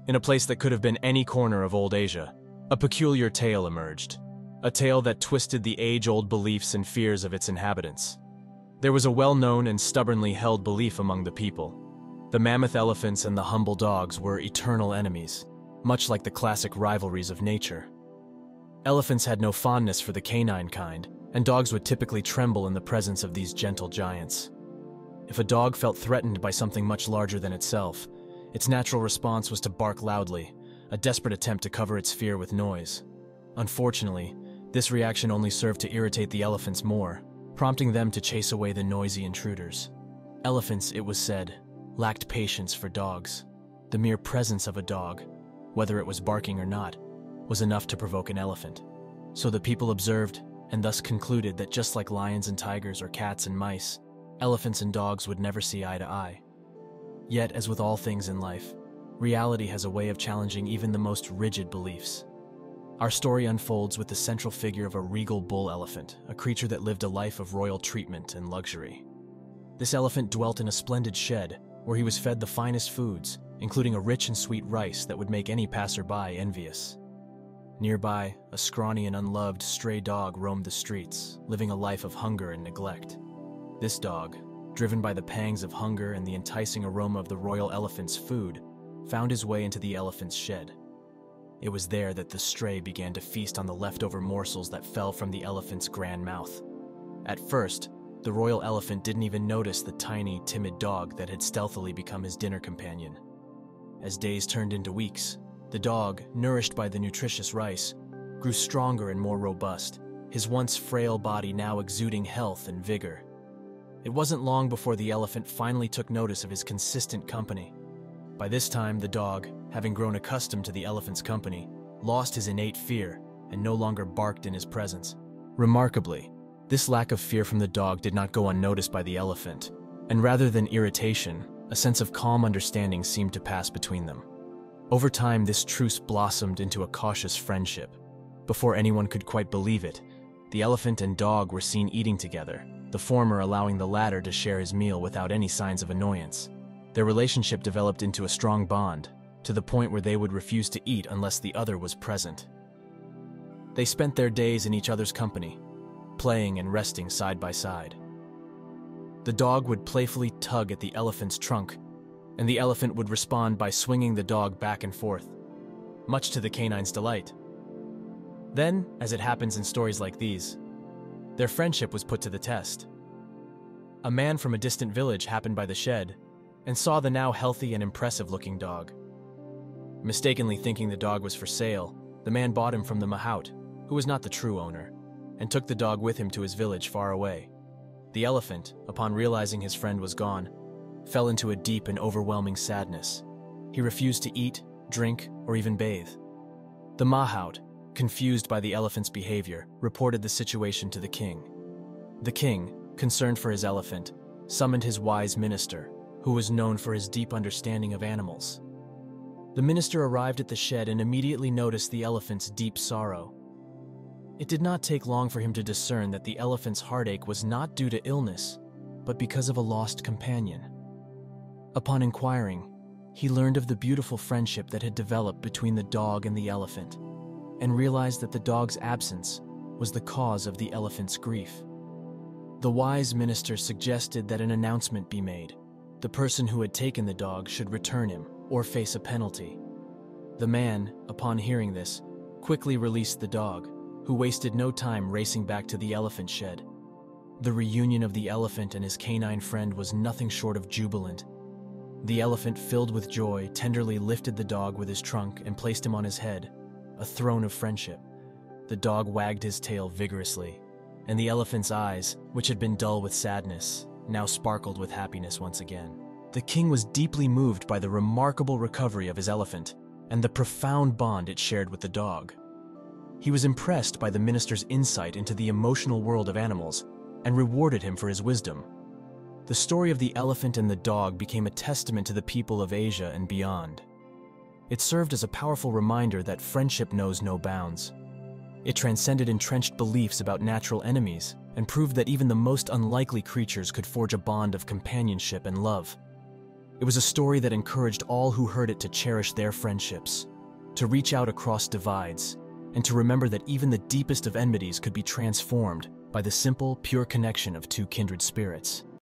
In a place that could have been any corner of old Asia, a peculiar tale emerged. A tale that twisted the age-old beliefs and fears of its inhabitants. There was a well-known and stubbornly held belief among the people. The mammoth elephants and the humble dogs were eternal enemies, much like the classic rivalries of nature. Elephants had no fondness for the canine kind, and dogs would typically tremble in the presence of these gentle giants. If a dog felt threatened by something much larger than itself, its natural response was to bark loudly, a desperate attempt to cover its fear with noise. Unfortunately, this reaction only served to irritate the elephants more, prompting them to chase away the noisy intruders. Elephants, it was said, lacked patience for dogs. The mere presence of a dog, whether it was barking or not, was enough to provoke an elephant. So the people observed and thus concluded that just like lions and tigers or cats and mice, elephants and dogs would never see eye to eye. Yet, as with all things in life, reality has a way of challenging even the most rigid beliefs. Our story unfolds with the central figure of a regal bull elephant, a creature that lived a life of royal treatment and luxury. This elephant dwelt in a splendid shed where he was fed the finest foods, including a rich and sweet rice that would make any passerby envious. Nearby, a scrawny and unloved stray dog roamed the streets, living a life of hunger and neglect. This dog, driven by the pangs of hunger and the enticing aroma of the royal elephant's food, found his way into the elephant's shed. It was there that the stray began to feast on the leftover morsels that fell from the elephant's grand mouth. At first, the royal elephant didn't even notice the tiny, timid dog that had stealthily become his dinner companion. As days turned into weeks, the dog, nourished by the nutritious rice, grew stronger and more robust, his once frail body now exuding health and vigor. It wasn't long before the elephant finally took notice of his consistent company. By this time, the dog, having grown accustomed to the elephant's company, lost his innate fear and no longer barked in his presence. Remarkably, this lack of fear from the dog did not go unnoticed by the elephant, and rather than irritation, a sense of calm understanding seemed to pass between them. Over time, this truce blossomed into a cautious friendship. Before anyone could quite believe it, the elephant and dog were seen eating together, the former allowing the latter to share his meal without any signs of annoyance. Their relationship developed into a strong bond, to the point where they would refuse to eat unless the other was present. They spent their days in each other's company, playing and resting side by side. The dog would playfully tug at the elephant's trunk, and the elephant would respond by swinging the dog back and forth, much to the canine's delight. Then, as it happens in stories like these, their friendship was put to the test. A man from a distant village happened by the shed and saw the now healthy and impressive-looking dog. Mistakenly thinking the dog was for sale, the man bought him from the mahout, who was not the true owner, and took the dog with him to his village far away. The elephant, upon realizing his friend was gone, fell into a deep and overwhelming sadness. He refused to eat, drink, or even bathe. The mahout, confused by the elephant's behavior, reported the situation to the king. The king, concerned for his elephant, summoned his wise minister, who was known for his deep understanding of animals. The minister arrived at the shed and immediately noticed the elephant's deep sorrow. It did not take long for him to discern that the elephant's heartache was not due to illness, but because of a lost companion. Upon inquiring, he learned of the beautiful friendship that had developed between the dog and the elephant, and realized that the dog's absence was the cause of the elephant's grief. The wise minister suggested that an announcement be made. The person who had taken the dog should return him or face a penalty. The man, upon hearing this, quickly released the dog, who wasted no time racing back to the elephant shed. The reunion of the elephant and his canine friend was nothing short of jubilant. The elephant, filled with joy, tenderly lifted the dog with his trunk and placed him on his head, a throne of friendship. The dog wagged his tail vigorously, and the elephant's eyes, which had been dull with sadness, now sparkled with happiness once again. The king was deeply moved by the remarkable recovery of his elephant and the profound bond it shared with the dog. He was impressed by the minister's insight into the emotional world of animals and rewarded him for his wisdom. The story of the elephant and the dog became a testament to the people of Asia and beyond. It served as a powerful reminder that friendship knows no bounds. It transcended entrenched beliefs about natural enemies and proved that even the most unlikely creatures could forge a bond of companionship and love. It was a story that encouraged all who heard it to cherish their friendships, to reach out across divides, and to remember that even the deepest of enmities could be transformed by the simple, pure connection of two kindred spirits.